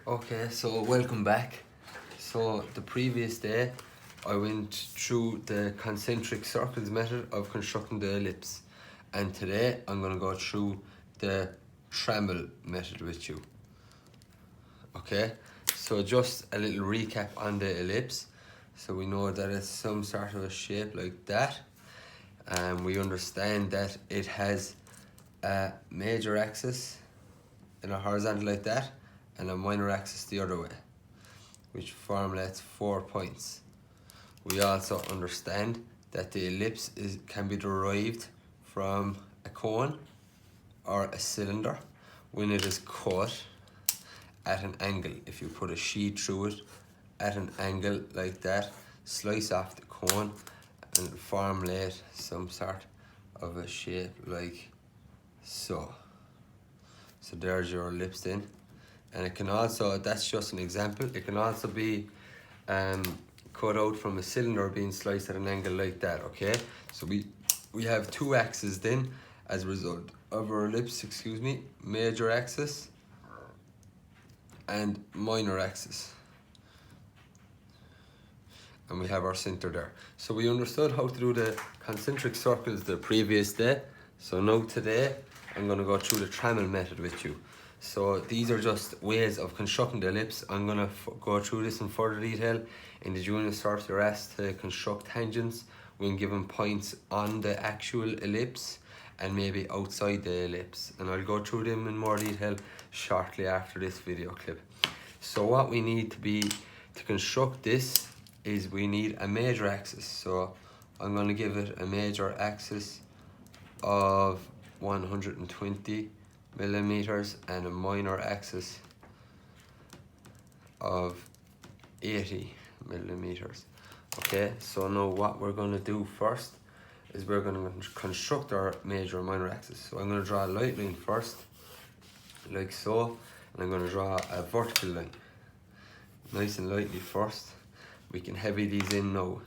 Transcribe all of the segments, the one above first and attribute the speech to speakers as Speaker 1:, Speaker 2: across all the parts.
Speaker 1: Okay, so welcome back. So the previous day I went through the concentric circles method of constructing the ellipse, and today I'm going to go through the Trammel method with you. Okay, so just a little recap on the ellipse. So we know that it's some sort of a shape like that, and we understand that it has a major axis in a horizontal like that and a minor axis the other way, which formulates 4 points. We also understand that the ellipse can be derived from a cone or a cylinder when it is cut at an angle. If you put a sheet through it at an angle like that, slice off the cone and formulate some sort of a shape like so. So there's your ellipse then. And it can also, that's just an example, it can also be cut out from a cylinder being sliced at an angle like that, okay? So we have two axes then as a result of our ellipse, major axis and minor axis. And we have our center there. So we understood how to do the concentric circles the previous day. So now today, I'm going to go through the Trammel method with you. So these are just ways of constructing the ellipse. I'm going to go through this in further detail. In the junior cert, you're asked to construct tangents when given points on the actual ellipse and maybe outside the ellipse. And I'll go through them in more detail shortly after this video clip. So what we need to construct this is we need a major axis. So I'm going to give it a major axis of 120 millimeters and a minor axis of 80 millimeters. Okay, so now what we're going to do first is we're going to construct our major and minor axis. So I'm going to draw a light line first, like so, and I'm going to draw a vertical line, nice and lightly first. We can heavy these in now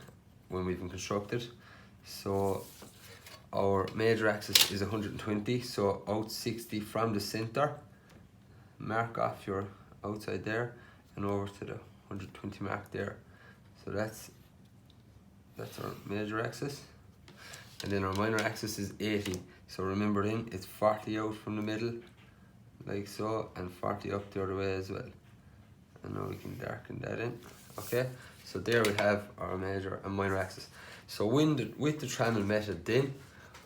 Speaker 1: when we've been constructed. So our major axis is 120, so out 60 from the center, mark off your outside there and over to the 120 mark there. So that's our major axis. And then our minor axis is 80. So remember then, it's 40 out from the middle, like so, and 40 up the other way as well. And now we can darken that in. Okay, so there we have our major and minor axis. So with the Trammel method then,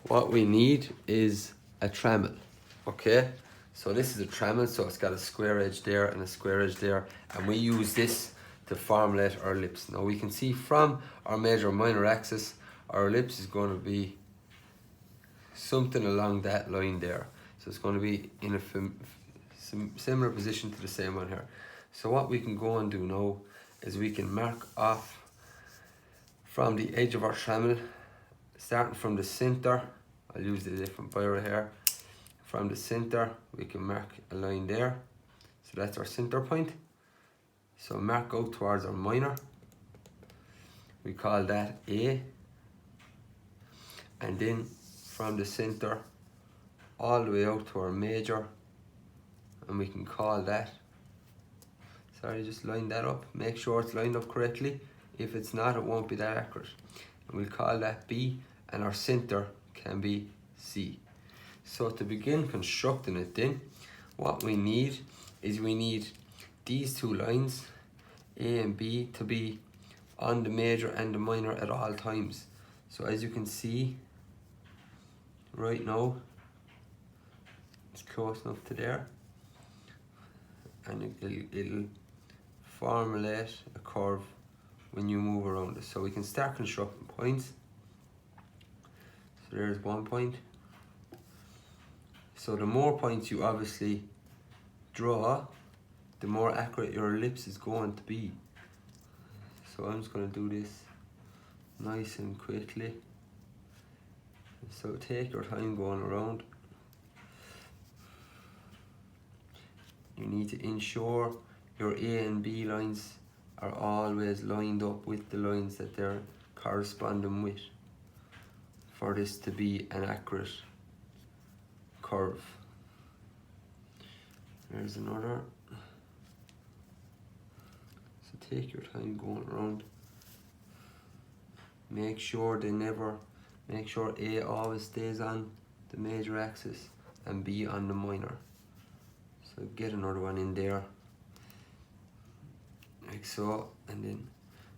Speaker 1: what we need is a Trammel. Okay, so this is a Trammel, so it's got a square edge there and a square edge there, and we use this to formulate our ellipse. Now we can see from our major and minor axis, our ellipse is going to be something along that line there. So it's going to be in a similar position to the same one here. So what we can go and do now is we can mark off from the edge of our Trammel, starting from the center. I'll use the different biro here. From the center, we can mark a line there. So that's our center point. So mark out towards our minor. We call that A. And then from the center, all the way out to our major. And we can call that, sorry, just line that up. Make sure it's lined up correctly. If it's not, it won't be that accurate. And we'll call that B, and our center can be C. So to begin constructing it then, what we need is we need these two lines, A and B, to be on the major and the minor at all times. So as you can see right now, it's close enough to there, and it'll formulate a curve when you move around it. So we can start constructing points. So there's 1 point. So the more points you obviously draw, the more accurate your ellipse is going to be. So I'm just going to do this nice and quickly. So take your time going around. You need to ensure your A and B lines are always lined up with the lines that they're corresponding with for this to be an accurate curve. There's another. Take your time going around. Make sure A always stays on the major axis and B on the minor. So get another one in there, like so, and then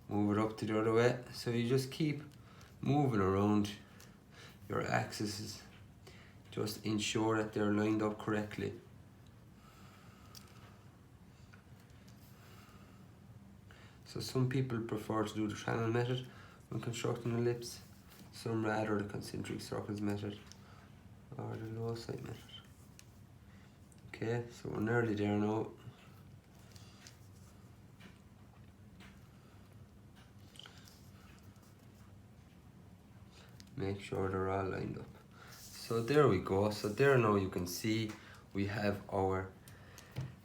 Speaker 1: move it up to the other way. So you just keep moving around your axes. Just ensure that they're lined up correctly. So some people prefer to do the Trammel method when constructing an ellipse, some rather the concentric circles method or the loci method. Okay, so we're nearly there now. Make sure they're all lined up. So there we go. So there now you can see we have our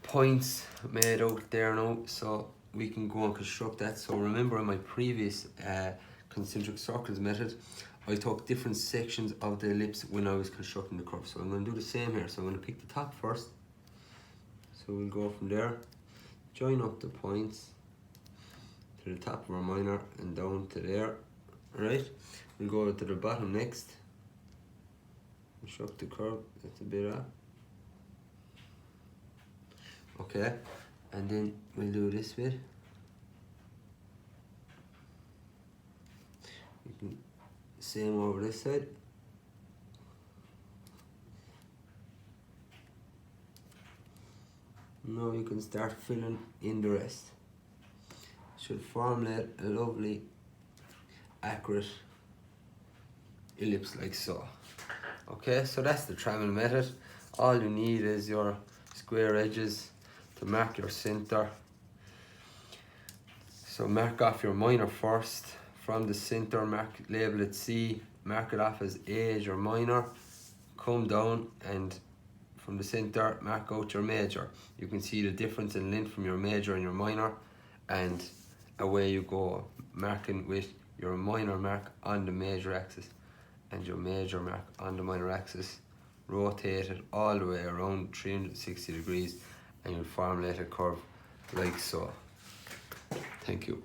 Speaker 1: points made out there now. So we can go and construct that. So remember in my previous concentric circles method, I took different sections of the ellipse when I was constructing the curve. So I'm going to do the same here. So I'm going to pick the top first. So we'll go from there, join up the points to the top of our minor and down to there. Right, we'll go to the bottom next. Construct the curve. That's a bit off. Okay, and then we'll do this bit. You can same over this side. Now you can start filling in the rest. Should formulate a lovely, accurate ellipse like so. Okay, so that's the Trammel method. All you need is your square edges to mark your center. So mark off your minor first. From the center, label it C, mark it off as A as your minor. Come down and from the center, mark out your major. You can see the difference in length from your major and your minor, and away you go, marking with your minor mark on the major axis and your major mark on the minor axis. Rotate it all the way around 360 degrees and you'll formulate a curve like so. Thank you.